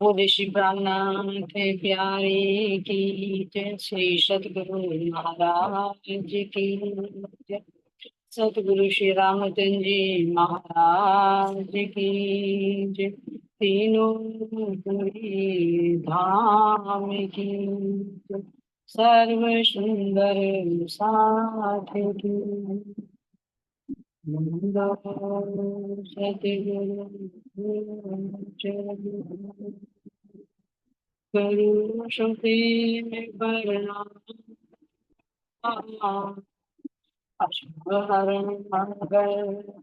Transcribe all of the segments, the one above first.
वो ऋषि प्राणनाथ प्यारे की जय। श्री सतगुरु महाराज की जय। सतगुरु श्री रामचंद्र जी महाराज की जय। तीनों पुरी धाम की जय। सर्व सुंदर साधु की सतगुरु करुण सुखी में करना अश्वहरण मंगल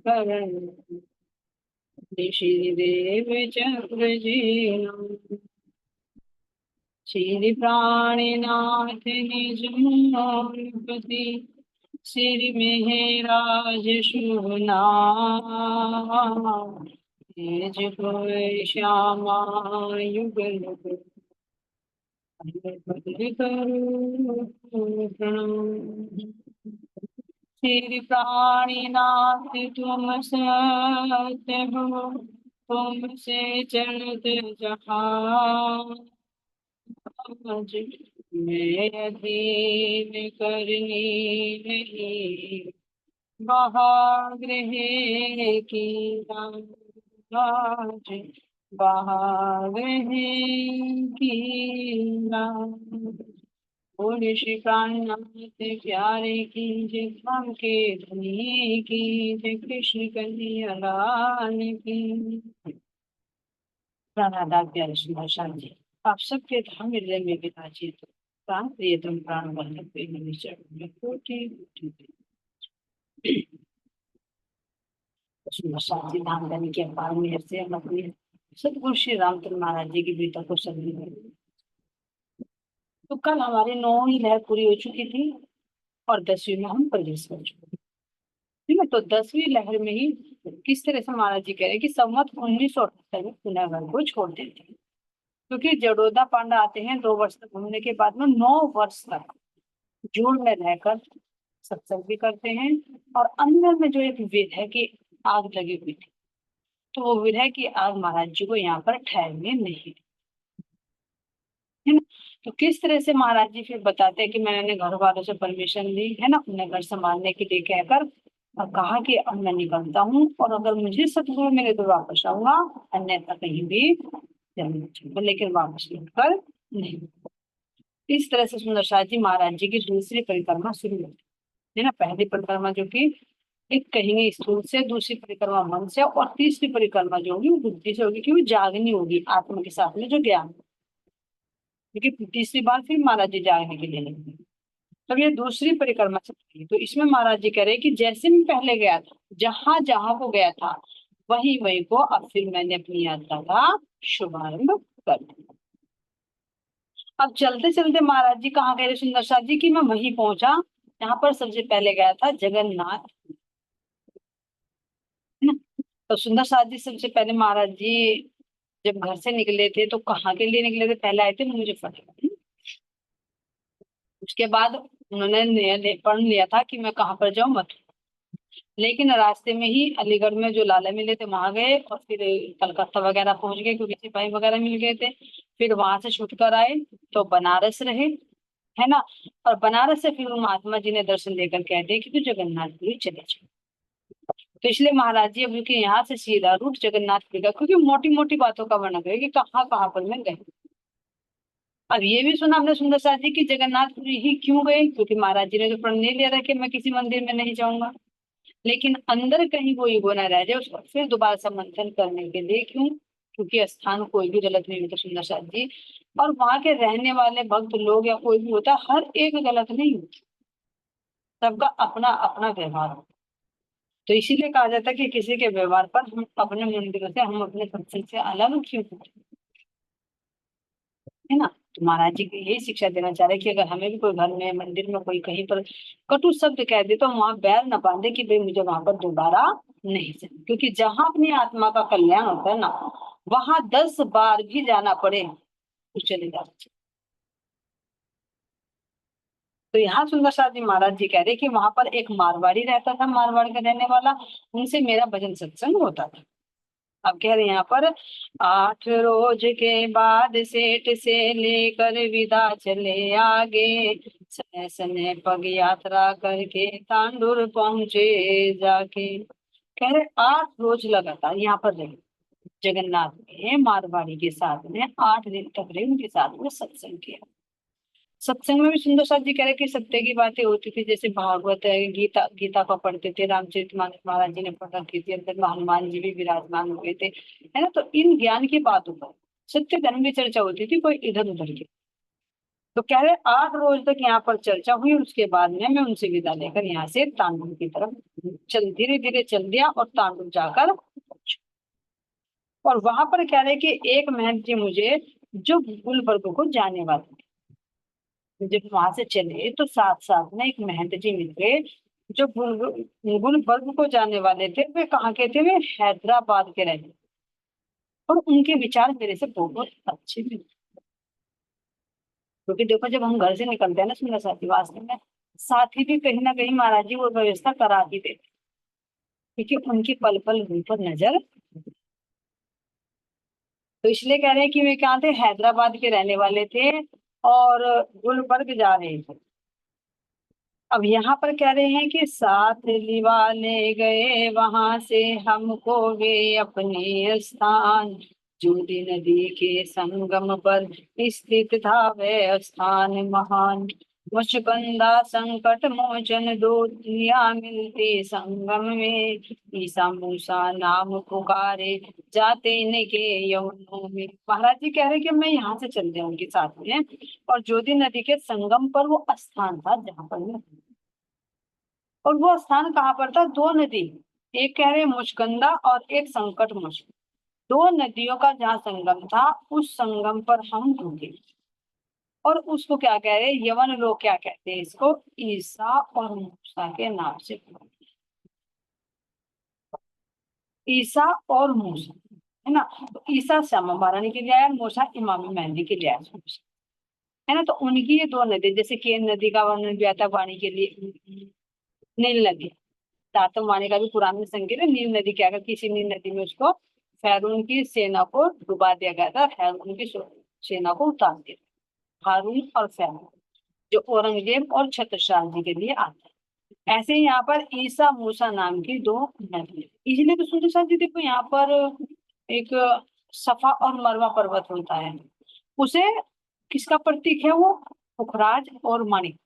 करण श्री देव चक्र जी श्री प्राणनाथ निज पति श्री मेहराज शुभ नाम तेज कोय श्यामा युगल प्रणाम। श्री प्राणीनाथ तुम सत्य हो तुमसे चलत जहाज मैं अधीन करनी नहीं महाग्रह की राज महाग्रह की राज। बोले श्री प्राणनाथ प्यारे की जय। राम के धनी की जय। कृष्ण कन्हैया लाल की। प्राणादान प्यारे सुंदर श्याम जी, आप सबके धाम हृदय में विराजित हो। प्राण प्रियतम प्राण वल्लभ प्रेम चरण में कोटि कोटि सुंदर श्याम जी धाम धनी के अपार मेहर से हम अपने सतगुरु श्री रामचंद्र महाराज जी की बेटा को सभी। तो कल हमारी 9वीं लहर पूरी हो चुकी थी और 10वीं में हम प्रवेश कर चुके। ठीक है, तो 10वीं लहर में ही किस तरह से महाराज जी कह रहे हैं कि संवत 1978 में पुनः घर को छोड़ देते हैं, क्योंकि जडोदा पांडा आते हैं 2 वर्ष तक घूमने के बाद में 9 वर्ष तक जूड़ में रहकर सत्संग भी करते हैं। और अंदर में जो एक विरह की आग लगी हुई थी, तो वो विरह की आग महाराज जी को यहाँ पर ठहरने नहीं, है ना। तो किस तरह से महाराज जी फिर बताते हैं कि मैंने घर वालों से परमिशन ली है ना, उन्हें घर संभालने के लिए कहकर, और कहा कि अब मैं निकलता हूँ और अगर मुझे सतगुरु मिले तो वापस आऊंगा, अन्यथा कहीं भी जाना चाहिए, लेकिन वापस लौटकर नहीं। इस तरह से सुंदर शाह जी महाराज जी की दूसरी परिक्रमा शुरू होती है ना। पहली परिक्रमा जो कि एक कहेंगे स्थूल से, दूसरी परिक्रमा मन से, और तीसरी परिक्रमा जो होगी वो बुद्धि से होगी, क्योंकि जागनी होगी आत्मा के साथ में जो ज्ञान। क्योंकि तीसरी बार फिर महाराज जी जागने के लिए निकले। तब ये दूसरी परिक्रमा चल रही है, तो इसमें महाराज जी कह रहे हैं कि जैसे मैं पहले गया था, जहां जहां को गया था वही वही को अब फिर मैंने अपनी यात्रा का शुभारंभ कर दिया। अब चलते चलते महाराज जी कहाँ गए सुंदर साथ जी की मैं वहीं पहुंचा जहां पर सबसे पहले गया था जगन्नाथ, है ना। तो सुंदर साथ जी सबसे पहले महाराज जी जब घर से निकले थे तो कहाँ के लिए निकले थे, पहले आए थे मुजफ्फरनगर। उसके बाद उन्होंने पढ़ लिया था कि मैं कहाँ पर जाऊँ, मत। लेकिन रास्ते में ही अलीगढ़ में जो लाला मिले थे वहां गए, और फिर कलकत्ता वगैरह पहुंच गए क्योंकि सिपाही वगैरह मिल गए थे। फिर वहां से छुट कर आए तो बनारस रहे, है ना। और बनारस से फिर महात्मा जी ने दर्शन देकर कह दिया कि तू जगन्नाथपुरी चले जाओ। तो इसलिए महाराज जी अब क्योंकि यहाँ से सीधा रूट जगन्नाथपुरी का, क्योंकि मोटी मोटी बातों का वर्णन करें कि कहाँ कहाँ पर मैं गए। अब ये भी सुना हमने सुंदर साथ जी की जगन्नाथपुरी ही क्यों गए, क्योंकि महाराज जी ने तो प्रण नहीं लिया था कि मैं किसी मंदिर में नहीं जाऊंगा। लेकिन अंदर कहीं वो ईगो ना रह जाए, उसको फिर दोबारा से मंथन करने के लिए। क्यों? क्योंकि स्थान कोई भी गलत नहीं होता सुंदर साथ जी, और वहां के रहने वाले भक्त लोग या कोई भी होता, हर एक गलत नहीं होता, सबका अपना अपना व्यवहार होता। तो इसीलिए कहा जाता है कि किसी के व्यवहार पर हम अपने मंदिरों से, हम अपने सत्संग से अलग क्यों होते, है ना। तो महाराज जी को यही शिक्षा देना चाह रहे हैं कि अगर हमें भी कोई घर में, मंदिर में कोई कहीं पर कटु शब्द कह दे तो वहां बैर न बांधे कि भाई मुझे वहां पर दोबारा नहीं जाना, क्योंकि जहां अपनी आत्मा का कल्याण होता है ना, वहां 10 बार भी जाना पड़े तो चले जाना चाहिए। तो यहाँ सुंदर साथ जी महाराज जी कह रहे कि वहां पर एक मारवाड़ी रहता था, मारवाड़ का रहने वाला, उनसे मेरा भजन सत्संग होता था। अब कह रहे हैं यहाँ पर, 8 रोज के बाद सेठ से लेकर विदा चले आगे, सने सने पग यात्रा करके तांडुर पहुंचे जाके। कह रहे 8 रोज लगातार यहाँ पर रहे जगन्नाथ में मारवाड़ी के साथ में, 8 दिन तक रहे, उनके साथ में सत्संग किया। सत्संग में भी सुंदर साथ जी कह रहे कि सत्य की बातें होती थी, जैसे भागवत है, गीता, गीता को पढ़ते थे, रामचरितमानस महाराज जी ने पढ़ रखी थी, अंदर में हनुमान जी भी विराजमान हुए थे, है ना। तो इन ज्ञान की बातों पर सत्य धर्म की चर्चा होती थी, कोई इधर उधर की। तो कह रहे 8 रोज तक यहाँ पर चर्चा हुई, और उसके बाद में मैं उनसे विदा लेकर यहाँ से तांडुल की तरफ चल, धीरे धीरे चल दिया और तांडुल जाकर पहुंचा। और वहां पर कह रहे कि एक महंत जी मुझे, जो गुलबर्ग को जाने वाले थे, जब वहां से चले तो साथ साथ में एक महंत जी मिल गए, जो गुलबर्ग को जाने वाले थे। वे कहाँ के थे? वे हैदराबाद के रहने, और उनके विचार मेरे से बहुत अच्छे थे। क्योंकि देखो, जब हम घर से निकलते हैं ना सुंदर साथी, वास्तव में साथी भी कहीं ना कहीं महाराज जी वो व्यवस्था करा ही देते, क्योंकि उनकी पल पल मुंह पर नजर। तो इसलिए कह रहे हैं कि वे क्या थे? हैदराबाद के रहने वाले थे, और गुलबर्ग जा रहे थे। अब यहाँ पर कह रहे हैं कि साथ लिवा ले गए वहां से हमको वे अपने स्थान, जूदी नदी के संगम पर स्थित था वह स्थान महान। मुचकंदा संकट मोचन दो दुनिया मिलते संगम में, ईसा मूसा नाम पुकारे जाते इनके यमुनों में। महाराज जी कह रहे कि मैं यहाँ से चल जाऊं उनके साथ में, और जोधी नदी के संगम पर वो स्थान था जहाँ पर मैं, और वो स्थान कहाँ पर था? दो नदी, एक कह रहे मुचकंदा और एक संकट मुच, दो नदियों का जहाँ संगम था, उस संगम पर हम रुके। और उसको क्या कह रहे हैं? यवन लोग क्या कहते हैं इसको? ईसा और मूसा के नाम से। ईसा और मूसा, है ना। तो ईसा श्यामा महारानी के लिए आया, मूसा इमाम मेहंदी के लिए आया, है ना। तो उनकी ये दो नदी, जैसे केन नदी का वर्णन भी आता है वाणी के लिए, नील नदी, तातम वाणी का भी पुराना संकेत है। नील नदी क्या कर, किसी नील नदी में उसको फैरून की सेना को डुबा दिया गया था, फैरून की सेना को उतार दिया। हारून और फैरून, जो औरंगजेब और छत्रसाल जी के लिए आता है। ऐसे ही यहाँ पर ईसा मूसा नाम की दो नदी है। इसलिए तो सुनते साथ जी देखो, यहाँ पर एक सफा और मरवा पर्वत होता है, उसे किसका प्रतीक है? वो पुखराज और माणिक।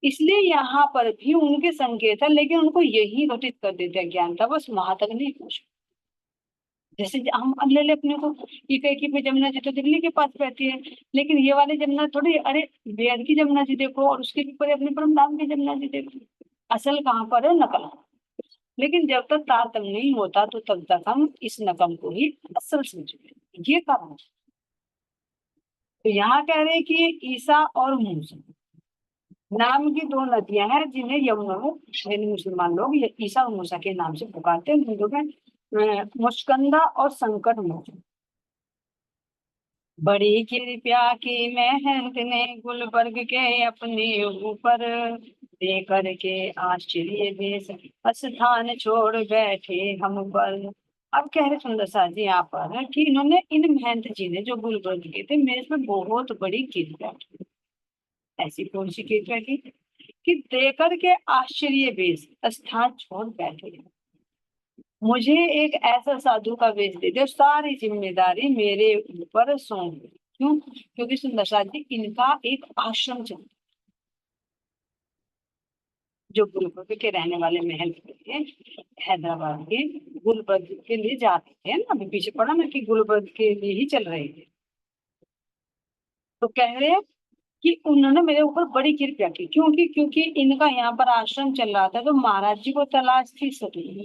इसलिए यहाँ पर भी उनके संकेत है, लेकिन उनको यही घटित कर देते हैं ज्ञान था, बस वहां तक नहीं पूछा। जैसे हम अब ले ले अपने को, ये कहे कि भाई जमुना जी तो दिल्ली के पास रहती है, लेकिन ये वाली जमुना थोड़ी, अरे बेड की जमुना जी देखो, और उसके भी परे अपने परमधाम की जमुना जी देखो। असल कहाँ पर है? नकल। लेकिन जब तक तारतम्य नहीं होता, तो तब तक हम इस नकल को ही असल समझेंगे, ये कारण है। तो यहाँ कह रहे हैं कि ईसा और मूसा नाम की दो नदियां हैं, जिन्हें यमुना में मुसलमान लोग ये ईसा और मूसा के नाम से पुकारते हैं। हिंदू में मुस्कंदा और संकट मोचन। बड़ी कृपया की महंत ने गुलबर्ग के अपने ऊपर, दे करके आश्चर्य देश स्थान छोड़ बैठे हम पर। अब कह रहे सुंदर सा जी यहाँ पर कि इन्होंने, इन महंत जी ने जो गुलबर्ग के थे, मेरे में बहुत बड़ी कृपया की। ऐसी कौन सी कृपया की? कि देकर के आश्चर्य वेश स्थान छोड़ बैठे, मुझे एक ऐसा साधु का वेश दे दे, सारी जिम्मेदारी मेरे ऊपर सौंप दे। क्यों? क्योंकि सुंदर साथ जी इनका एक आश्रम चलता, जो गुलबर्ग के रहने वाले महल थे, हैदराबाद के गुलबर्ग के लिए जाते थे ना, अभी पीछे पड़ा ना कि गुलबर्ग के लिए ही चल रहे थे। तो कह रहे कि उन्होंने मेरे ऊपर बड़ी कृपया की, क्योंकि क्योंकि इनका यहाँ पर आश्रम चल रहा था, तो महाराज जी को तलाश थी सतगुरु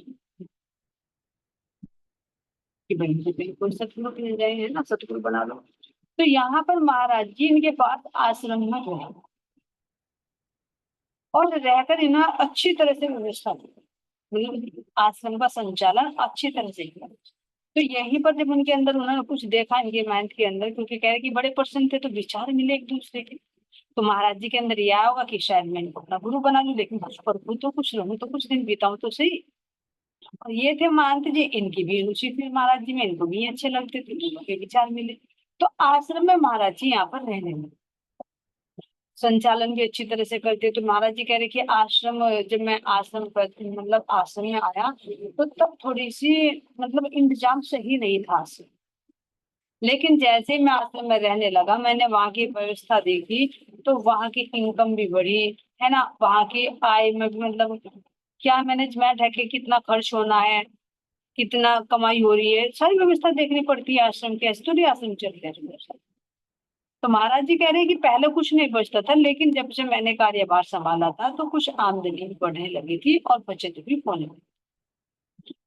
कि भाई मुझे बिल्कुल सतगुरु मिल जाए, है ना, सतगुरु बना लो। तो यहाँ पर महाराज जी इनके पास आश्रम में रहे, और रहकर इन्हें अच्छी तरह से व्यवस्था की, मतलब आश्रम का संचालन अच्छी तरह से किया। तो यहीं पर जब उनके अंदर उन्होंने कुछ देखा, इनके माइंड के अंदर, क्योंकि कह रहे कि बड़े प्रसन्न थे, तो विचार मिले एक दूसरे के। तो महाराज जी के अंदर यह होगा कि शायद मैं इनको अपना गुरु बना लूं, लेकिन कुछ प्रभु तो कुछ रहूं, तो कुछ दिन बिताऊं तो सही। और ये थे महंत जी, इनकी भी रुचि थी महाराज जी में, इनको भी अच्छे लगते थे, दोनों के विचार मिले। तो आश्रम में महाराज जी यहाँ पर रहने लगे, संचालन भी अच्छी तरह से करते। तो महाराज जी कह रहे कि आश्रम, जब मैं आश्रम पर मतलब आश्रम में आया तो तब थोड़ी सी मतलब इंतजाम सही नहीं था आश्रम। लेकिन जैसे ही मैं आश्रम में रहने लगा, मैंने वहां की व्यवस्था देखी, तो वहां की इनकम भी बढ़ी, है ना, वहां की आय में भी मतलब क्या मैनेजमेंट है कि कितना खर्च होना है, कितना कमाई हो रही है, सारी व्यवस्था देखनी पड़ती है आश्रम की, ऐसे थोड़ी आश्रम चलते हैं। तो महाराज जी कह रहे हैं कि पहले कुछ नहीं बचता था, लेकिन जब से मैंने कार्यभार संभाला था तो कुछ आमदनी भी बढ़ने लगी थी और बचत भी होने लगी।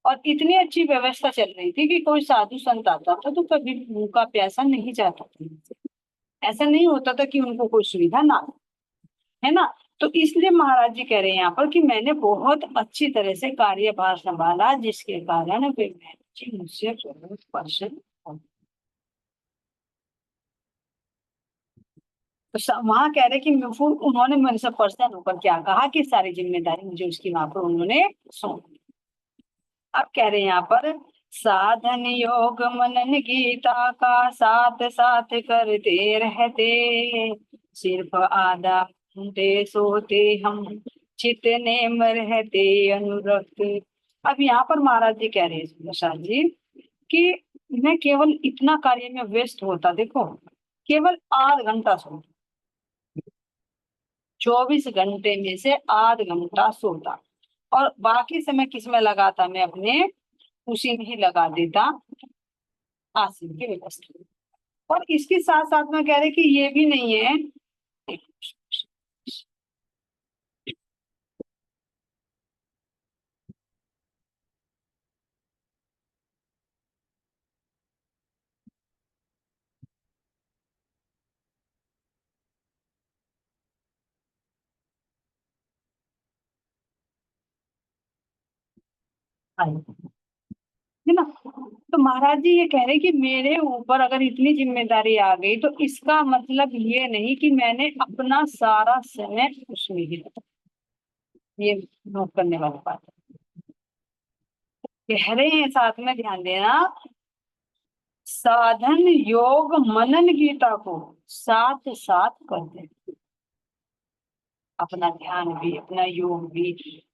और इतनी अच्छी व्यवस्था चल रही थी कि कोई साधु संत आता था तो कभी भूखा प्यासा नहीं जाता था। ऐसा नहीं होता था कि उनको कोई सुविधा ना हो, है ना। तो इसलिए महाराज जी कह रहे हैं यहाँ पर कि मैंने बहुत अच्छी तरह से कार्यभार संभाला, जिसके कारण वे जी मुझसे बहुत प्रसन्न हो। तो वहां कह रहे कि उन्होंने मेरे से प्रसन्न होकर क्या कहा कि सारी जिम्मेदारी मुझे उसकी वहां पर उन्होंने सौंप दी। अब कह रहे हैं यहाँ पर, साधन योग मनन गीता का साथ साथ करते रहते, सिर्फ आधा घंटे सोते हम, चित नेम रहते अनुरक्त। अब यहाँ पर महाराज जी कह रहे हैं प्रसाद जी कि मैं केवल इतना कार्य में व्यस्त होता, देखो केवल 8 घंटा सोता, 24 घंटे में से 8 घंटा सोता, और बाकी समय किस में लगाता, मैं अपने उसी में ही लगा देता, आसन की व्यवस्था। और इसके साथ साथ में कह रहे कि ये भी नहीं है, है ना। तो महाराज जी ये कह रहे कि मेरे ऊपर अगर इतनी जिम्मेदारी आ गई तो इसका मतलब ये नहीं कि मैंने अपना सारा समय उसमें ही लगा। ये नोट करने वाली बात है। कह रहे हैं साथ में ध्यान देना, साधन योग मनन गीता को साथ साथ करते हैं, अपना ध्यान भी, अपना योग भी,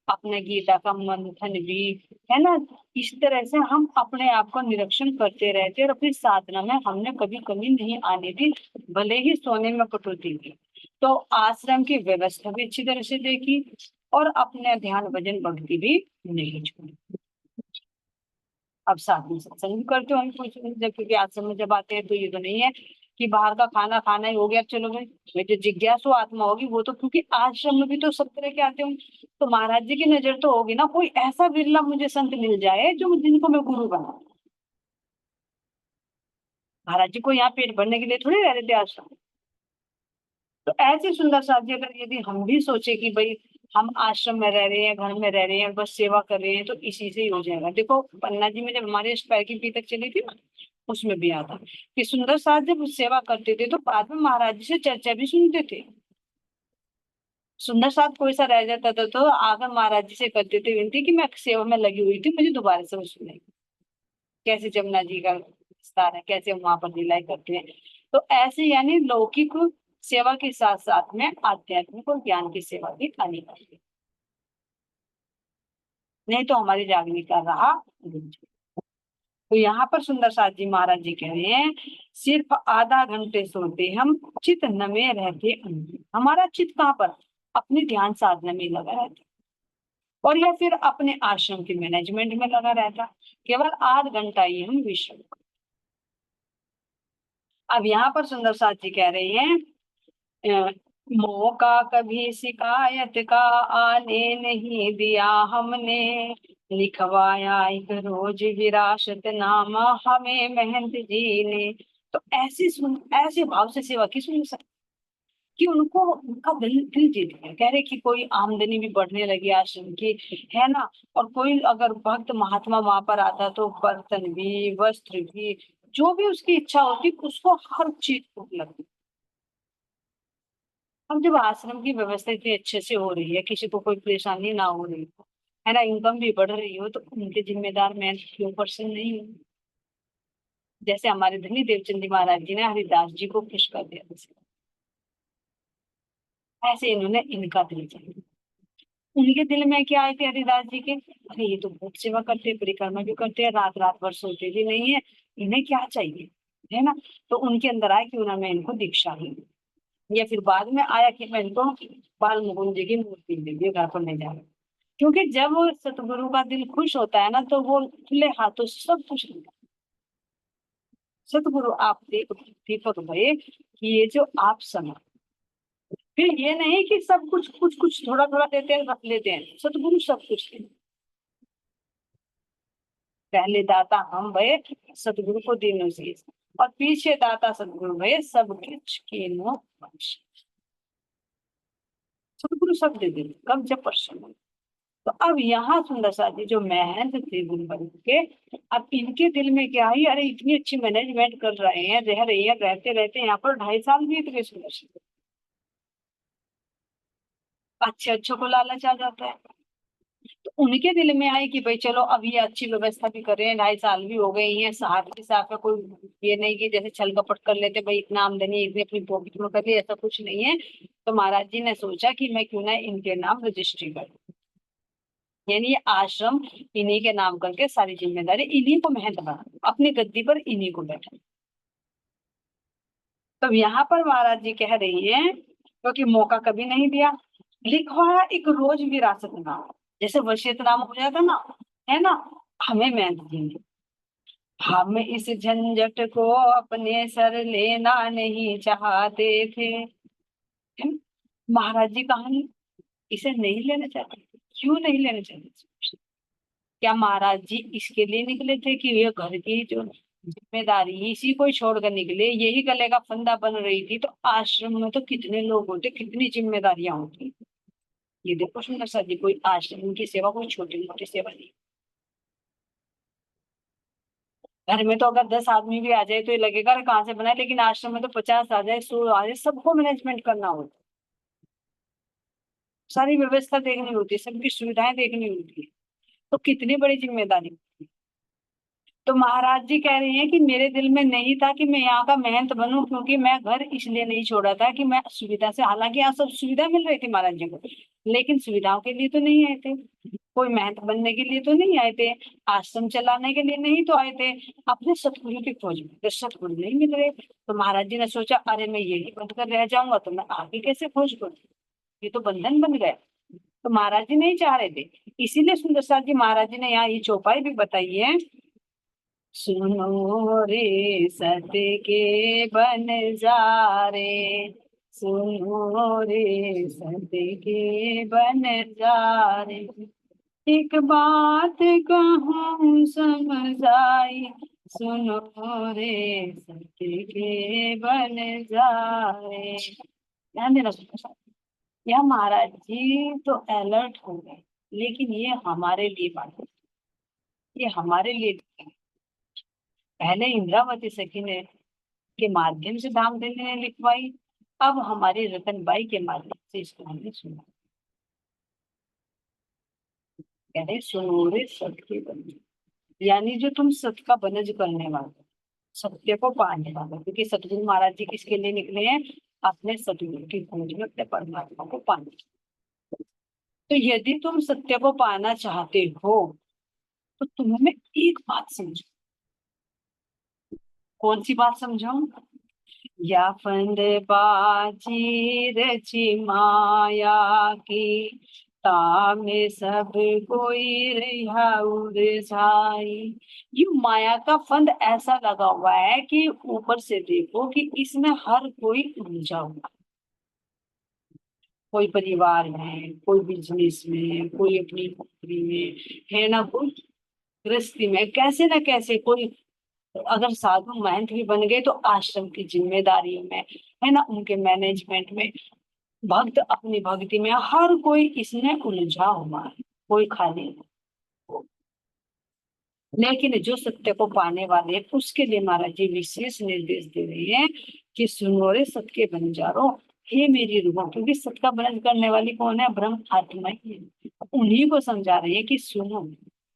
अपने गीता का मंथन भी, है ना। इस तरह से हम अपने आप को निरीक्षण करते रहते और अपनी साधना में हमने कभी कमी नहीं आने दी, भले ही सोने में कटौती की। तो आश्रम की व्यवस्था भी अच्छी तरह से देखी और अपने ध्यान भजन भक्ति भी नहीं छोड़ी। अब साथ में सत्संग भी करते हो हम कुछ जब, क्योंकि आश्रम में जब आते हैं तो ये तो नहीं है कि बाहर का खाना खाना ही हो गया चलो भाई। वे जो जिज्ञासु आत्मा होगी वो तो, क्योंकि आश्रम में भी तो सब तरह के आते होंगे, तो महाराज जी की नजर तो होगी ना, कोई ऐसा बिरला मुझे संत मिल जाए जो जिनको मैं गुरु बना। महाराज जी को यहाँ पेट भरने के लिए थोड़ी रह रहे थे आश्रम। तो ऐसे सुंदर साथ जी अगर यदि हम भी सोचे कि भाई हम आश्रम में रह रहे हैं, घर में रह रहे हैं, बस सेवा कर रहे हैं, तो इसी से ही हो जाएगा। देखो पन्ना जी में जब हमारे एक्सपायर की पीतक चली थी ना, उसमें भी आता कि सुंदर साथ जब सेवा करते थे तो बाद में महाराज जी से चर्चा भी सुनते थे। सुंदर साथ कोई सा रह जाता था तो आकर महाराज जी से करते थे विनती कि मैं सेवा में लगी हुई थी, मुझे दोबारा से वो सुने, कैसे जमुना जी का विस्तार है, कैसे हम वहां पर लीलाएं करते हैं। तो ऐसे यानी लौकिक सेवा के साथ साथ में आध्यात्मिक और ज्ञान की सेवा भी करनी चाहिए, नहीं तो हमारी जागने का रहा नहीं। तो यहाँ पर सुंदर साथ जी महाराज जी कह रहे हैं, सिर्फ आधा घंटे सोते हम, चित नमे रहते अंधे। हमारा चित कहाँ पर, अपने ध्यान साधना में लगा रहता, और या फिर अपने आश्रम के मैनेजमेंट में लगा रहता, केवल 8 घंटा ही हम विश्राम। अब यहाँ पर सुंदर साथ जी कह रहे हैं, अ, मौका कभी शिकायत का आने नहीं दिया हमने, लिखवाया एक रोज विरासत नामा हमें महंत जी ने। तो ऐसे भाव से सेवा की सुन सकते कि उनको उनका दिल जीत गया। कह रहे कि कोई आमदनी भी बढ़ने लगी आश्रम की, है ना। और कोई अगर भक्त महात्मा वहां पर आता तो बर्तन भी, वस्त्र भी, जो भी उसकी इच्छा होती उसको हर चीज उपलब्ध। अब जब आश्रम की व्यवस्था इतनी अच्छे से हो रही है, किसी को कोई परेशानी ना हो रही है ना, इनकम भी बढ़ रही हो, तो उनके जिम्मेदार मैं क्यों पर्सन नहीं हूँ? जैसे हमारे धनी देवचंद जी महाराज जी ने हरिदास जी को खुश कर दिया, ऐसे इन्होंने इनका दिल जीता। उनके दिल में क्या आए थे हरिदास जी के, अरे ये तो बहुत सेवा करते हैं, परिक्रमा भी करते हैं, रात रात भर सोते भी नहीं है, इन्हें क्या चाहिए, है ना। तो उनके अंदर आया कि उन्होंने इनको दीक्षा दी, या फिर बाद में आया कि मैं इनको बाल मुकुंद जी की मूर्ति दे दी, घर पर नहीं जाना। क्योंकि जब वो सतगुरु का दिल खुश होता है ना, तो वो खुले हाथों से सब कुछ देता है। सतगुरु आप दीपक भये कि ये जो आप समय, फिर ये नहीं कि सब कुछ कुछ कुछ थोड़ा थोड़ा देते हैं रख लेते हैं, सतगुरु सब कुछ देते हैं। पहले दाता हम भये सतगुरु को दीनो से, और पीछे दाता सतगुरु भये सब कुछ कीनो बख्श। सतगुरु सब दे देंगे कब, जब प्रसन्न हो। तो अब यहाँ सुंदर सा जी जो महंत थे गुलबर्ग के, अब इनके दिल में क्या है, अरे इतनी अच्छी मैनेजमेंट कर रहे हैं, रह रही है, रहते रहते यहाँ पर 2.5 साल बीत गए सुंदर से, अच्छे अच्छे को लालच आ जाता है। तो उनके दिल में आई कि भाई चलो अब ये अच्छी व्यवस्था भी कर रहे हैं, 2.5 साल भी हो गए हैं, साथ के साथ में कोई ये नहीं कि जैसे छल कपट कर लेते, भाई इतना आमदनी इतनी अपनी पॉकेट में कर ली, ऐसा कुछ नहीं है। तो महाराज जी ने सोचा कि मैं क्यों ना इनके नाम रजिस्ट्री कर, यानी ये आश्रम इन्हीं के नाम करके सारी जिम्मेदारी इन्हीं को महंत बना, अपनी गद्दी पर इन्हीं को बैठा। तब यहाँ पर महाराज जी कह रही हैं, क्योंकि मौका कभी नहीं दिया, लिखवाया एक रोज विरासत नाम, जैसे वसीयत नाम हो जाता ना, है ना, हमें महंत देंगे। हम इस झंझट को अपने सर लेना नहीं चाहते थे, है ना? महाराज जी कहानी इसे नहीं लेना चाहते थे, क्यों नहीं लेना चाहते थे? क्या महाराज जी इसके लिए निकले थे कि ये घर की जो जिम्मेदारी इसी को ही छोड़कर निकले, यही गले का फंदा बन रही थी, तो आश्रम में तो कितने लोग होते, कितनी जिम्मेदारियां होती। ये देखो सुंदर सा जी, कोई आश्रम की सेवा कोई छोटी मोटी सेवा नहीं। घर में तो अगर 10 आदमी भी आ जाए तो ये लगेगा अरे कहाँ से बनाए, लेकिन आश्रम में तो 50 आ जाए, 100 आ जाए, सबको मैनेजमेंट करना होता है, सारी व्यवस्था देखनी होती है, सबकी सुविधाएं देखनी होती है, तो कितनी बड़ी जिम्मेदारी। तो महाराज जी कह रही हैं कि मेरे दिल में नहीं था कि मैं यहाँ का महंत बनूं, क्योंकि मैं घर इसलिए नहीं छोड़ा था कि मैं सुविधा से, हालांकि यहाँ सब सुविधा मिल रही थी महाराज जी को, लेकिन सुविधाओं के लिए तो नहीं आए थे, कोई महंत बनने के लिए तो नहीं आए थे, आश्रम चलाने के लिए नहीं तो आए थे, अपने सतगुरु की खोज में। तो सतगुरु नहीं मिल रहे, तो महाराज जी ने सोचा अरे मैं यही बंद कर रह जाऊंगा तो मैं आगे कैसे खोज करूँ, ये तो बंधन बन गया। तो महाराज जी नहीं चाह रहे थे, इसीलिए सुंदर साथ जी महाराज जी ने यहाँ ये चौपाई भी बताई है, सुनो रे सत के बनजारे, सुनो रे सत के बनजारे, एक बात कहूँ समझाई, सुनो रे सत के बनजारे। ध्यान देना सुनो, यह महाराज जी तो अलर्ट हो गए, लेकिन ये हमारे लिए बात है, ये हमारे लिए। पहले इंद्रावती सखी ने के माध्यम से धाम दिल्ली ने लिखवाई, अब हमारी रतन बाई के माध्यम से इसको हमने सुना। कह रहे सुनो रे सत्य बन, यानी जो तुम सत्य का बनज करने वाले, सत्य को पाने वाले, क्योंकि सतगुरु महाराज जी किसके लिए निकले हैं, अपने सतगुरु की खोज में अपने परमात्मा को पाने। तो यदि तुम सत्य को पाना चाहते हो तो तुम्हें मैं एक बात समझो। कौन सी बात समझाऊं? या फंद बाजी रची माया की, तामे सब कोई रहा उड़ाई। ये माया का फंद ऐसा लगा हुआ है कि ऊपर से देखो कि इसमें हर कोई उलझा हुआ, कोई परिवार में, कोई बिजनेस में, कोई अपनी नौकरी में, है ना, कोई गृहस्थी में, कैसे ना कैसे कोई, अगर साधु महंत भी बन गए तो आश्रम की जिम्मेदारियों में, है ना, उनके मैनेजमेंट में, भक्त अपनी भक्ति में, हर कोई इसमें उलझा हुआ है, कोई खाली नहीं। लेकिन जो सत्य को पाने वाले हैं उसके लिए महाराज जी विशेष निर्देश दे रहे हैं कि सुनो रे सत्य बन जारो, हे मेरी रूह, क्योंकि सत का वर्णन करने वाली कौन है? ब्रह्म आत्मा ही है। उन्हीं को समझा रही है कि सुनो,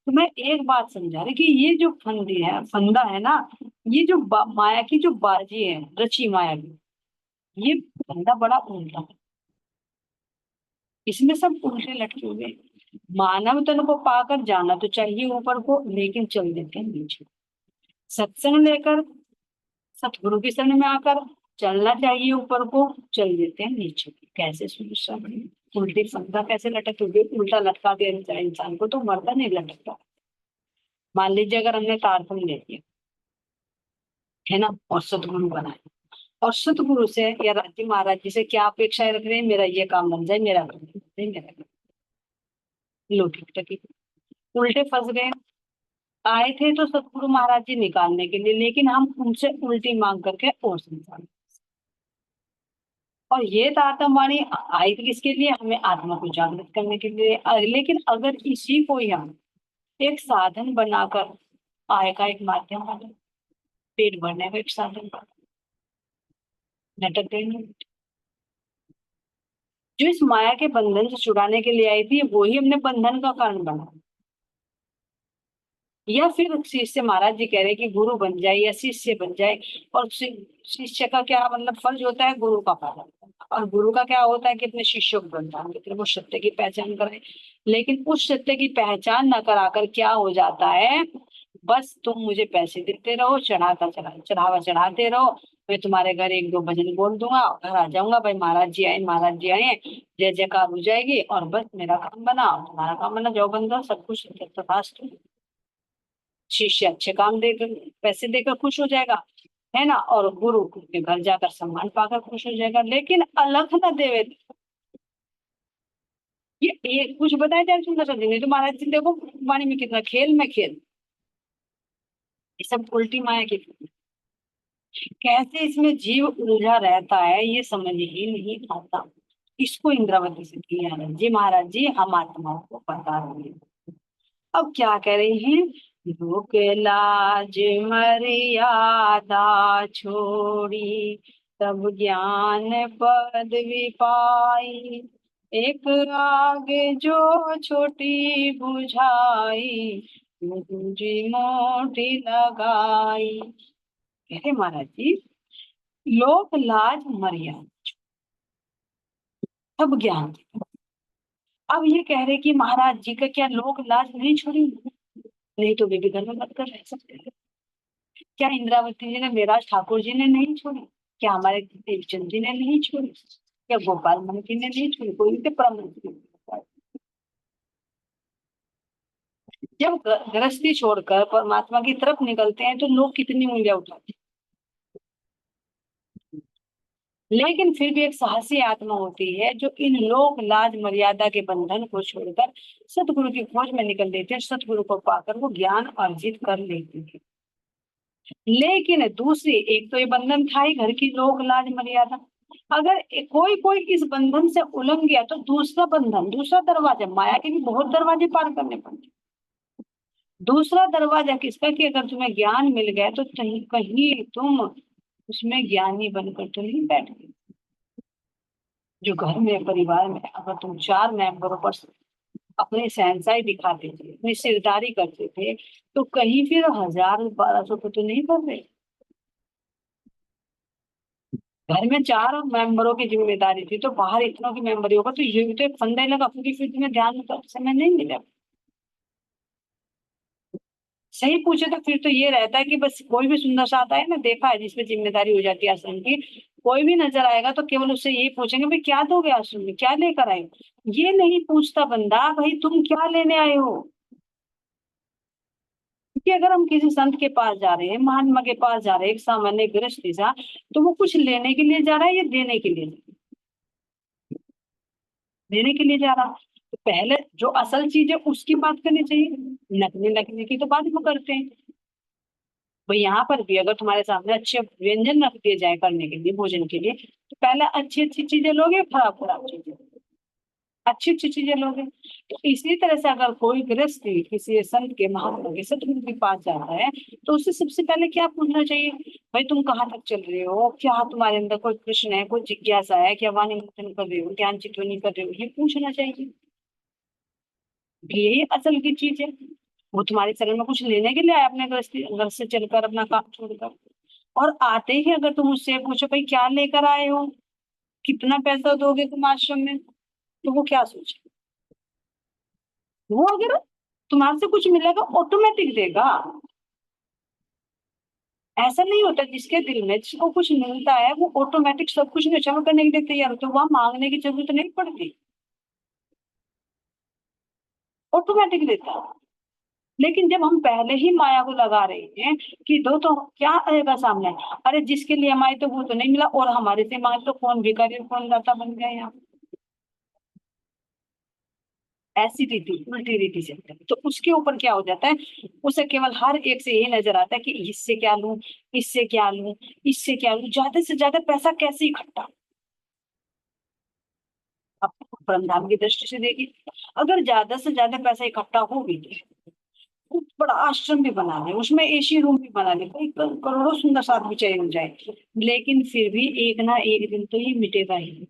तो मैं एक बात समझा रही कि ये जो फंदा है ना, ये जो माया की जो बाजी है, रची माया की, ये फंदा बड़ा उल्टा है। इसमें सब उल्टे लटके हुए हैं। मानव तन को पाकर जाना तो चाहिए ऊपर को, लेकिन चल देते हैं नीचे। सत्संग लेकर सतगुरु की शरण में आकर चलना चाहिए ऊपर को, चल देते हैं नीचे। कैसे समस्या बनी? उल्टी फंदा कैसे लटक, क्योंकि उल्टा लटका दिया इंसान को तो मरता नहीं लटकता। मान लीजिए अगर हमने तारतम ले लिया है ना, और सतगुरु बनाए, और सतगुरु से या राज्य महाराज जी से क्या अपेक्षाएं रख रहे हैं? मेरा ये काम बन जाए, मेरा काम बन जाए, मेरा काम। लो ठीक टकी, उल्टे फंस गए। आए थे तो सतगुरु महाराज जी निकालने के लिए, लेकिन हम उनसे उल्टी मांग करके और संसार। और ये तारतम्य आई थी किसके लिए? हमें आत्मा को जागृत करने के लिए। लेकिन अगर इसी को ही हम एक साधन बनाकर, आय का एक माध्यम बना, पेट भरने का एक साधन बना, नाटक करेंगे। जो इस माया के बंधन से छुड़ाने के लिए आई थी, वही हमने बंधन का कारण बना। या फिर शिष्य, महाराज जी कह रहे हैं कि गुरु बन जाए या शिष्य बन जाए, और शिष्य का क्या मतलब फर्ज होता है? गुरु का पालन करना। और गुरु का क्या होता है कि अपने शिष्यों को बंधान के वो सत्य की पहचान कराए। लेकिन उस सत्य की पहचान न कराकर क्या हो जाता है? बस तुम मुझे पैसे देते रहो, चढ़ावा चढ़ाते रहो, मैं तुम्हारे घर एक दो भजन बोल दूंगा, घर आ जाऊंगा, भाई महाराज जी आए, महाराज जी आए, जय जयकार हो जाएगी, और बस मेरा काम बना, तुम्हारा काम बना, जाओ बंदो, सब कुछ तथास्तु। शिष्य अच्छे काम देकर, पैसे देकर खुश हो जाएगा, है ना, और गुरु के घर जाकर सम्मान पाकर खुश हो जाएगा। लेकिन अलख न देवे, ये कुछ बताया जाए सुंदर सा नहीं तो महाराज जी देखो वाणी में कितना खेल में खेल, ये सब उल्टी माया की। कैसे इसमें जीव उलझा रहता है ये समझ ही नहीं आता। इसको इंद्रावती से किया है जी महाराज जी, हम आत्माओं को बता रहे हैं। अब क्या कह रहे हैं? लोक लाज मर्यादा छोड़ी, तब ज्ञान पदवी पाई, एक आगे जो छोटी बुझाई, दूजी मोटी लगाई। कहे महाराज जी, लोक लाज मर्यादा तब ज्ञान। अब ये कह रहे कि महाराज जी का क्या लोक लाज नहीं छोड़ी? नहीं तो वे भी घर में मत कर रह सकते हैं। क्या इंद्रावती जी ने, विराज ठाकुर जी ने नहीं छोड़ी? क्या हमारे देवचंद जी ने नहीं छोड़ी? क्या गोपाल मन जी ने नहीं छोड़ी? कोई भी परम नहीं। जब गृहस्थी छोड़कर परमात्मा की तरफ निकलते हैं तो लोग कितनी उंगलियां उठाते हैं। लेकिन फिर भी एक साहसी आत्मा होती है जो इन लोक लाज मर्यादा के बंधन को छोड़कर सतगुरु की खोज में निकल लेते हैं, सतगुरु को पाकर वो ज्ञान अर्जित कर लेते हैं। लेकिन दूसरी, एक तो ये बंधन था ही घर की लोक लाज मर्यादा, अगर कोई कोई इस बंधन से उलझ गया तो दूसरा बंधन, दूसरा दरवाजा, माया के भी बहुत दरवाजे पार करने पड़ते। दूसरा दरवाजा किसका? कि अगर तुम्हें ज्ञान मिल गया तो कहीं कहीं तुम उसमें ज्ञानी बनकर तो नहीं बैठ गए। जो घर में, परिवार में अगर तुम चार मेंबरों पर अपनी शहनशाही दिखाते थे, अपनी सिरदारी करते थे, तो कहीं फिर 1000-1200 पे तो नहीं कर रहे। घर में 4 मेंबरों की जिम्मेदारी थी, तो बाहर इतनों की मेंबरी होगा, तो ये भी तो एक फंडा ही लगा, क्योंकि फिर तुम्हें ध्यान में समय नहीं मिला। सही पूछे तो फिर तो ये रहता है कि बस कोई भी सुंदर सा आता है ना, देखा है जिसपे जिम्मेदारी हो जाती है आश्रम की, कोई भी नजर आएगा तो केवल उससे यही पूछेंगे, भाई क्या दोगे आश्रम में, क्या लेकर आए हो? ये नहीं पूछता बंदा, भाई तुम क्या लेने आए हो। क्योंकि अगर हम किसी संत के पास जा रहे हैं, महात्मा के पास जा रहे हैं, एक सामान्य गृहस्थ था, तो वो कुछ लेने के लिए जा रहा है या देने के लिए? देने के लिए जा रहा। तो पहले जो असल चीज है उसकी बात करनी चाहिए, नकली नकली की तो बात वो करते हैं। भाई यहाँ पर भी अगर तुम्हारे सामने अच्छे व्यंजन रख दिए जाए करने के लिए, भोजन के लिए, तो पहले अच्छी अच्छी चीजें लोगे, खराब खराब चीजें, अच्छी अच्छी चीजें लोगे। तो इसी तरह से अगर कोई गृहस्थी किसी संत के, महात्मा के, सतगुरु के पास जाता है, तो उससे सबसे पहले क्या पूछना चाहिए? भाई तुम कहाँ तक चल रहे हो, क्या तुम्हारे अंदर कोई प्रश्न है, कोई जिज्ञासा है, क्या वाणी मंथन कर रहे हो, ज्ञान चितवनी कर रहे हो, ये पूछना चाहिए। यही असल की चीज है। वो तुम्हारे शरण में कुछ लेने के लिए आया अपने घर से चलकर, अपना काम छोड़कर। और आते ही अगर तुम उससे पूछो भाई क्या लेकर आए हो, कितना पैसा दोगे तुम आश्रम में, तो वो क्या सोचे। वो अगर तुम्हारे से कुछ मिलेगा ऑटोमेटिक देगा। ऐसा नहीं होता, जिसके दिल में जिसको कुछ मिलता है वो ऑटोमेटिक सब कुछ न्यौछावर करने के लिए तैयार होता है, वहां मांगने की जरूरत नहीं पड़ती, ऑटोमेटिक देता है। लेकिन जब हम पहले ही माया को लगा रहे हैं कि दो, तो क्या आएगा सामने, अरे जिसके लिए हमारी तो वो तो नहीं मिला, और हमारे से मांगे तो कौन भिखारी और कौन दाता बन गया यहाँ। ऐसी रीति, उल्टी रीति चलती है, तो उसके ऊपर क्या हो जाता है, उसे केवल हर एक से यही नजर आता है कि इससे क्या लूं, इससे क्या लूं, इससे क्या लूं, ज्यादा से ज्यादा पैसा कैसे इकट्ठा। अब परमधाम की दृष्टि से देखिए, अगर ज्यादा से ज्यादा पैसा इकट्ठा हो भी जाए, खूब बड़ा आश्रम भी बना ले, उसमें एसी रूम भी बना ले, कोई करोड़ों सुंदर साथ भी चाहिए हो जाए, लेकिन फिर भी एक ना एक दिन तो ये मिटेगा ही।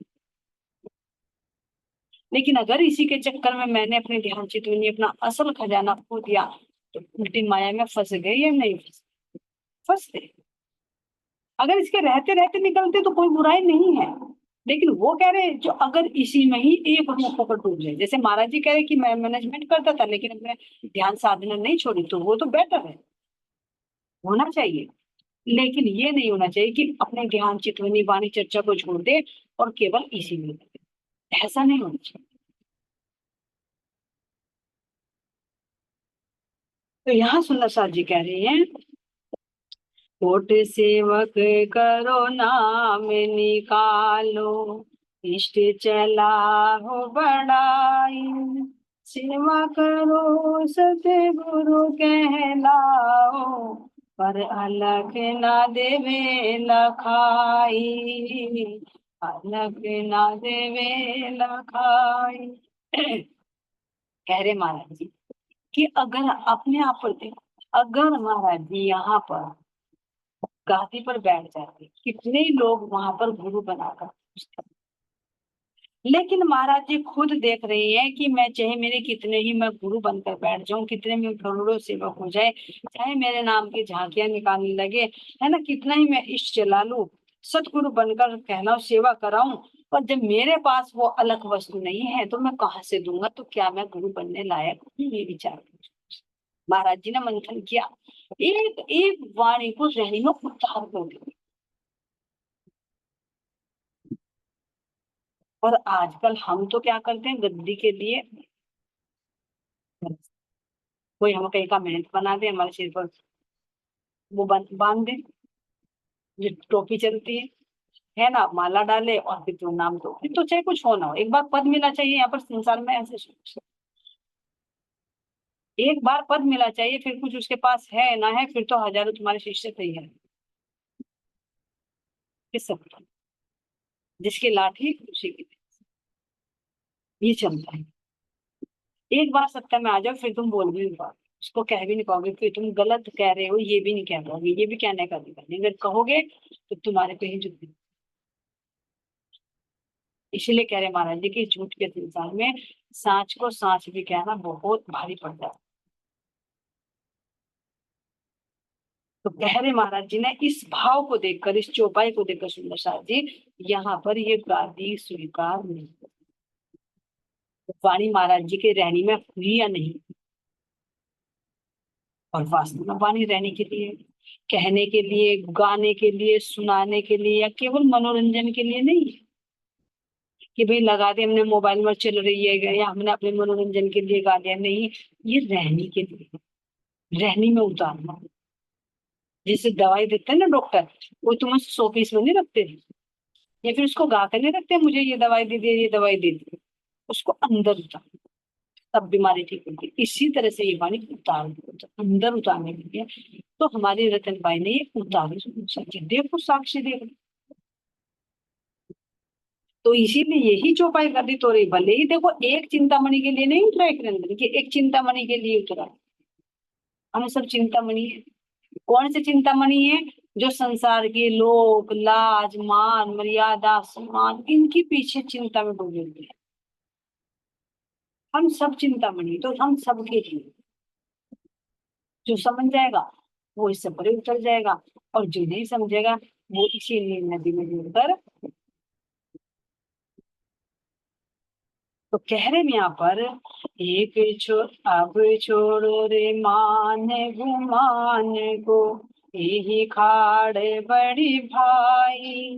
लेकिन अगर इसी के चक्कर में मैंने अपने ध्यान चितवनी अपना असल खजाना खो दिया, तो उल्टी माया में फंस गए या नहीं फंस, फंसते। अगर इसके रहते रहते निकलते तो कोई बुराई नहीं है। लेकिन वो कह रहे जो अगर इसी में ही एक रूप होकर डूब जाए, जैसे महाराज जी कह रहे कि मैं मैनेजमेंट करता था लेकिन अपने ध्यान साधना नहीं छोड़ी, तो वो तो बेटर है, होना चाहिए। लेकिन ये नहीं होना चाहिए कि अपने ध्यान चितवनी वाणी चर्चा को छोड़ दे और केवल इसी में लगे। ऐसा नहीं होना चाहिए। तो यहाँ सुंदर साथ जी कह रहे हैं, कोट सेवक करो नाम निकालो, इष्ट चला हो बड़ाई, सेवा करो सतगुरु कहलाओ, पर अलग ना देवे लखाई, अलग ना देवे लखाई। कह रहे महाराज जी कि अगर अपने आप पर देखो, अगर महाराज जी यहाँ पर गादी पर बैठ जाते, कितने ही लोग वहां पर गुरु बनाकर पूजते। लेकिन महाराज जी खुद देख रहे हैं कि मैं चाहे मेरे कितने ही मैं गुरु बनकर बैठ जाऊं, कितने में करोड़ों सेवक हो जाए, चाहे मेरे नाम की झांकियां निकालने लगे, है ना, कितना ही मैं इष्ट चला लूं, सतगुरु बनकर कहना सेवा कराऊं, पर जब मेरे पास वो अलग वस्तु नहीं है तो मैं कहाँ से दूंगा, तो क्या मैं गुरु बनने लायक हूं, ये विचार महाराज जी ने मंथन किया, एक एक वाणी को रहनी में उतार कर दिया। और आजकल हम तो क्या करते हैं, गद्दी के लिए कोई हम कहीं का मेहनत बना दे हमारे सिर पर, वो बांध दे, जो टोपी चलती है ना, माला डाले और फिर तो नाम, तो फिर तो चाहे कुछ हो ना हो, एक बार पद मिला चाहिए यहाँ पर संसार में, ऐसे एक बार पद मिला चाहिए, फिर कुछ उसके पास है ना है, फिर तो हजारों तुम्हारे शिष्य तैयार है। किस सब, जिसकी लाठी उसी की, ये चलता है। एक बार सत्ता में आ जाओ फिर तुम बोल भी नहीं पाओगे, उसको कह भी नहीं पाओगे कि तुम गलत कह रहे हो, ये भी नहीं कह पाओगे, ये भी कहने का अधिकार नहीं, अगर कहोगे तो तुम्हारे पे ही जुट। इसीलिए कह रहे महाराज जी की झूठ के संसार में सांच को सांच भी कहना बहुत भारी पड़ता है। तो कह रहे महाराज जी ने इस भाव को देखकर, इस चौपाई को देखकर सुंदर साथ जी, यहाँ पर ये गादी स्वीकार नहीं। वाणी महाराज जी के रहनी में हुई या नहीं, और वास्तव में वाणी रहने के लिए, कहने के लिए, गाने के लिए, सुनाने के लिए, या केवल मनोरंजन के लिए नहीं है कि भाई लगा दे हमने मोबाइल में चल रही है या हमने अपने मनोरंजन के लिए गा दिया, नहीं, ये रहने के लिए, रहनी में उतारना। जैसे दवाई देते हैं ना डॉक्टर, वो तुम्हें 100 पीस में नहीं रखते, या फिर उसको गा कर नहीं रखते मुझे ये दवाई दे दिए, ये दवाई दे दी, उसको अंदर उतार, तब बीमारी ठीक होती है। इसी तरह से ये वाणी उतार दो, अंदर उतारने के लिए, तो हमारी रतन बाई ने ये उतारी सच्ची, देखो साक्षी देखो। तो इसीलिए यही चौपाई कर दी, तो रही भले ही देखो एक चिंतामणि के लिए नहीं उतरा, एक नंदन की एक चिंतामणि के लिए उतरा, हमें सब चिंतामणि है। कौन से चिंतामणि है, जो संसार के लोक लाज मान मर्यादा सम्मान इनके पीछे चिंता में डूबे हुए हैं। हम सब चिंतामणि तो हम सबके लिए। जो समझ जाएगा वो इससे परे उतर जाएगा, और जो नहीं समझेगा वो इसीलिए नदी में डूबकर। तो कह रहे हैं यहाँ पर, एक अब छोड़ो रे मान गुमान को, यही खाड़ बड़ी भाई,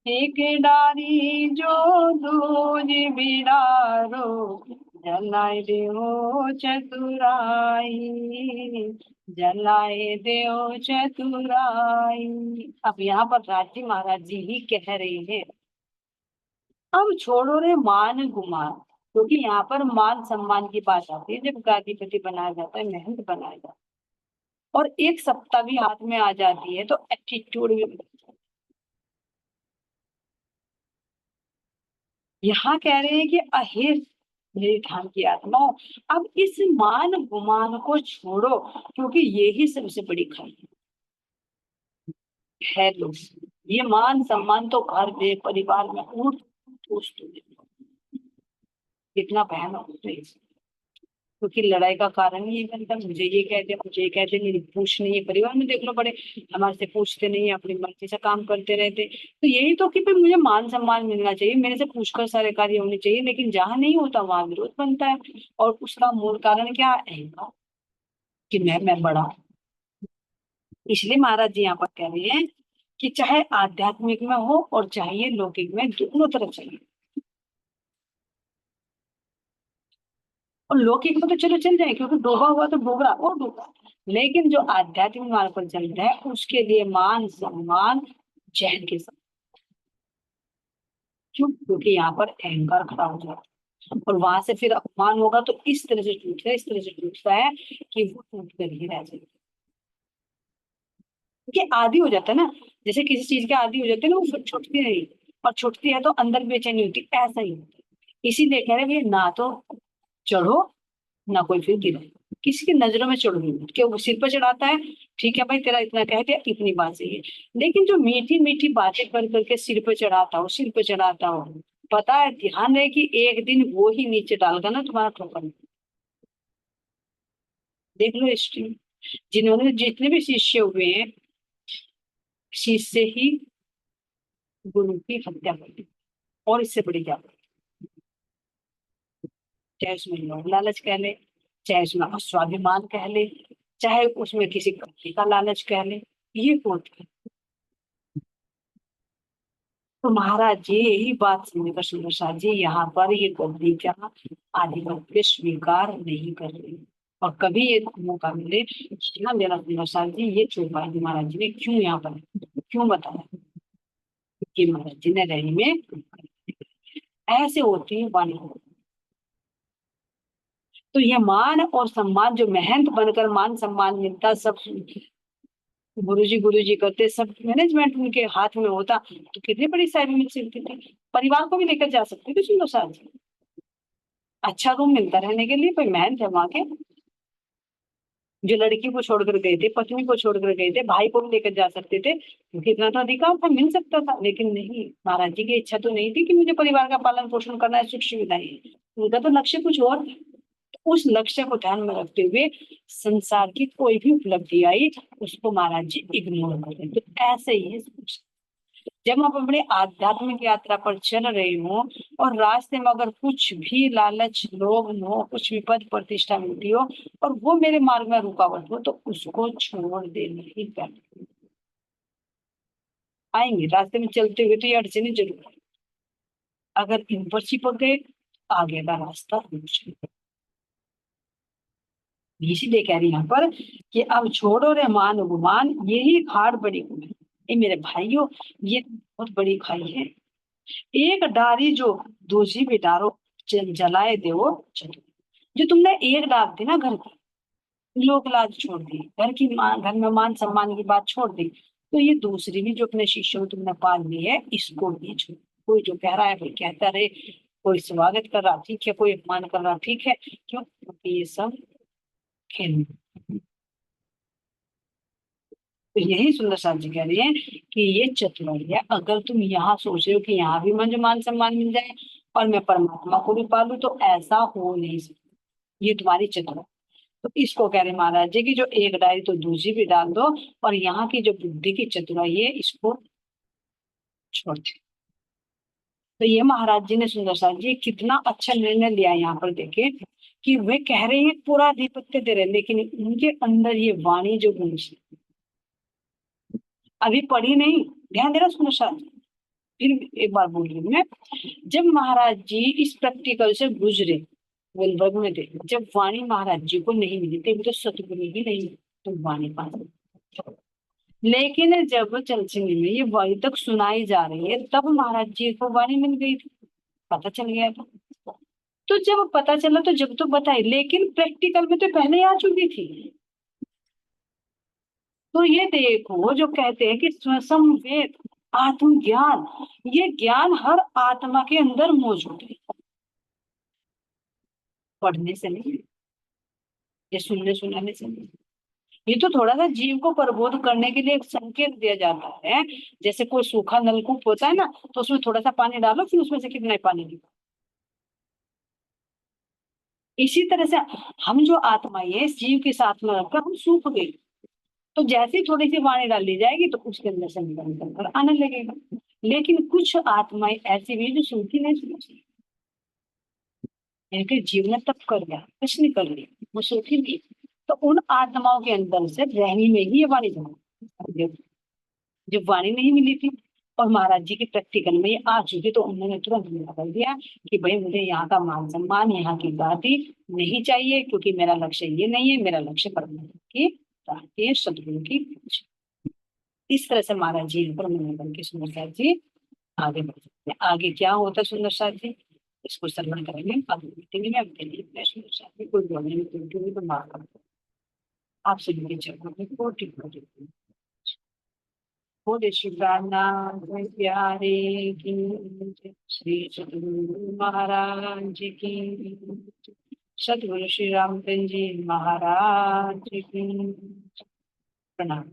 एक डारी जो दूज बिडारो, जलाए देहो चतुराई, जलाए देहो चतुराई। अब यहाँ पर राजी महाराज जी ही कह रहे हैं, अब छोड़ो रे मान गुमान, क्योंकि यहाँ पर मान सम्मान की बात आती है जब गादीपति बनाया जाता है, महंत बनाया जाता है, और एक सत्ता भी हाथ में आ जाती है तो एटीट्यूड भी। यहाँ कह रहे हैं कि अहिर मेरी धाम की आत्मा, अब इस मान गुमान को छोड़ो, क्योंकि ये ही सबसे बड़ी खाई है। लोग ये मान सम्मान तो घर में परिवार में उठ कितना भयानक होता है, क्योंकि लड़ाई का कारण ही ये बनता है, मुझे ये कहते मुझे ये कहते, मेरी पूछ नहीं है। परिवार में देख लो, बड़े हमारे से पूछते नहीं है, अपनी मर्जी से काम करते रहते। तो यही तो कि भाई मुझे मान सम्मान मिलना चाहिए, मेरे से पूछकर सारे कार्य होने चाहिए, लेकिन जहां नहीं होता वहां विरोध बनता है। और उसका मूल कारण क्या है? अहंकार, कि मैं बड़ा हूं। इसलिए महाराज जी यहाँ पर कह रहे हैं कि चाहे आध्यात्मिक में हो और चाहे ये लौकिक में, दोनों तरफ चाहिए। और लौकिक में तो चलो चल जाए, क्योंकि डूबा हुआ तो डूबा और डूबा, लेकिन जो आध्यात्मिक मार्ग पर चल रहा है उसके लिए मान सम्मान जहन के साथ। क्यों? क्योंकि यहाँ पर अहंकार खड़ा हो जाता है, और वहां से फिर अपमान होगा तो इस तरह से टूटता है, इस तरह से टूटता है कि वो टूट कर ही रह जाएगा। क्योंकि आदि हो जाता है ना, जैसे किसी चीज के आदि हो जाते हैं ना, वो फिर छूटती नहीं, और छूटती है तो अंदर बेचैनी होती है, ऐसा ही होता है। इसीलिए कह रहे हैं भैया, ना तो चढ़ो ना कोई फिर गिरे, किसी की नजरों में चढ़ो नहीं, क्यों? वो सिर पर चढ़ाता है, ठीक है भाई तेरा इतना कह दिया, इतनी बात सही है, लेकिन जो मीठी मीठी बातें कर करके सिर पे चढ़ाता हो, सिर पे चढ़ाता हो, पता है, ध्यान रहे कि एक दिन वो ही नीचे डालगा ना तुम्हारा ठोकर। देख लो हिस्ट्री, जिन्होंने जितने भी शिष्य हुए हैं, शिष्य ही गुरु की हत्या कर दी, और इससे बड़ी क्या बात? चाहे उसमें लोभ लालच कह ले, चाहे उसमें स्वाभिमान कह ले, चाहे उसमें किसी कंपनी का लालच कह ले, ये होता है। तो महाराज जी यही बात सुनकर सुंदर शाह जी यहाँ पर ये गद्दी क्या आधिपत्य स्वीकार नहीं कर रहे, और कभी ये मौका मिले ना मेरा सुंदर शाह जी, ये चौपाई जी महाराज जी ने क्यों यहाँ पर क्यों बताया कि महाराज जी ने रही में ऐसे होती है वाणी। तो ये मान और सम्मान, जो महंत बनकर मान सम्मान मिलता, सब गुरु जी करते, सब मैनेजमेंट उनके हाथ में होता, तो कितनी बड़ी शायरी मिल सकती थी, परिवार को भी लेकर जा सकते थे सुंदर साथ। अच्छा रूम मिलता रहने के लिए, कोई महल थे वहां के, जो लड़की को छोड़कर गए थे, पत्नी को छोड़कर गए थे, भाई को भी लेकर जा सकते थे, क्योंकि इतना तो अधिकार था, मिल सकता था, लेकिन नहीं, महाराज जी की इच्छा तो नहीं थी कि मुझे परिवार का पालन पोषण करना है, सुख सुविधाएं, उनका तो लक्ष्य कुछ और था। तो उस लक्ष्य को ध्यान में रखते हुए संसार की कोई भी उपलब्धि आई उसको महाराज जी इग्नोर करें, तो ऐसे ही है। जब आप अपने आध्यात्मिक यात्रा पर चल रहे हो और रास्ते में अगर कुछ भी लालच लोभ हो, कुछ भी पद प्रतिष्ठा मिलती हो और वो मेरे मार्ग में रुकावट हो, तो उसको छोड़ देना ही पड़ेगा। आएंगे रास्ते में चलते हुए तो ये अड़चने जरूर आएंगी। अगर इन पर चिपक गए, आगे का रास्ता मुश्किल है। इसीलिए कह रही यहाँ पर कि अब छोड़ो रे मान गुमान, यही खाड़ बड़ी गुम है। ये मेरे भाइयों, ये बहुत बड़ी खाई है। एक डारी जो दूसरी भी डारो, जलाए दो चलो। जो तुमने एक डाल दी ना घर की, लोक लाज छोड़ दी, घर की मान, घर में मान सम्मान की बात छोड़ दी, तो ये दूसरी भी जो अपने शिष्यों को तुमने पाल ली है, इसको भी छोड़। कोई जो कह रहा है कोई कहता रहे, कोई स्वागत कर रहा ठीक है, कोई अपमान कर रहा ठीक है, क्यों? क्योंकि ये सब खेल। तो यही सुंदर साथ जी कह रही है कि ये चतुराई है। अगर तुम यहाँ सोच रहे हो कि यहाँ भी मुझे मान सम्मान मिल जाए और मैं परमात्मा को भी पालू, तो ऐसा हो नहीं सकता। ये तुम्हारी चतुराई। तो इसको कह रहे महाराज जी की जो एक डायरी तो दूसरी भी डाल दो, और यहाँ की जो बुद्धि की चतुराई है इसको छोड़ दो। तो ये महाराज जी ने सुंदर साथ जी कितना अच्छा निर्णय लिया यहाँ पर देखे, कि वे कह रहे हैं पूरा आधिपत्य दे रहे हैं, लेकिन उनके अंदर ये वाणी जो गूंजी अभी पढ़ी नहीं। ध्यान देना सुंदर साथ जी, फिर एक बार बोल रही हूँ मैं। जब महाराज जी इस प्रैक्टिकल से गुजरे वैभव में थे, जब वाणी महाराज जी को नहीं मिली थी, तो सतगुरु ही नहीं, तो वाणी पास। लेकिन जब चलचिनी में ये वाणी तक सुनाई जा रही है, तब महाराज जी को वाणी मिल गई थी, पता चल गया था। तो जब पता चला तो जब तो बताई, लेकिन प्रैक्टिकल में तो पहले ही आ चुकी थी। तो ये देखो जो कहते हैं कि संवेद आत्मज्ञान, ये ज्ञान हर आत्मा के अंदर मौजूद है, पढ़ने से नहीं, ये सुनने सुनाने से नहीं। ये तो थोड़ा सा जीव को प्रबोध करने के लिए एक संकेत दिया जाता है। जैसे कोई सूखा नलकूप होता है ना, तो उसमें थोड़ा सा पानी डालो, फिर उसमें से कितना ही पानी निकले। इसी तरह से हम जो आत्मा है इस जीव के साथ में रखकर हम सूख गए, तो जैसे ही थोड़ी सी पानी डाली जाएगी तो उसके अंदर से निकल निकल कर आने लगेगा। लेकिन कुछ आत्माएं ऐसी भी हैं जो सूखी नहीं सूखी, इनके जीव ने तप कर गया, कुछ नहीं कर लिया, वो सूखी नहीं। तो उन आत्माओं के अंदर से रहनी में ही ये वाणी जमा, जब वाणी नहीं मिली थी और महाराज जी के प्रैक्टिकल में ये आ चुकी, तो उन्होंने तुरंत मना कर दिया कि भाई मुझे यहाँ का मान सम्मान, यहाँ की गादी नहीं चाहिए, क्योंकि मेरा लक्ष्य ये नहीं है, मेरा लक्ष्य परमात्मा की प्राप्ति है, सदगुरु की खोज। इस तरह से महाराज जी पर मन के सुंदर साथ जी आगे बढ़ सकते हैं। आगे क्या होता है सुंदर साथ जी, इसको श्रवण करेंगे अगली मीटिंग में। अब के लिए मैं सुंदर साथ जी कोई बोलने में कोई तो माफ कर दो। आप सभी के चरणों में कोटि कोटि बोले श्री रामनाथ प्यारे की, श्री सतगुरु महाराज की, सतगुरु श्री रामचंद्र जी महाराज की प्रणाम।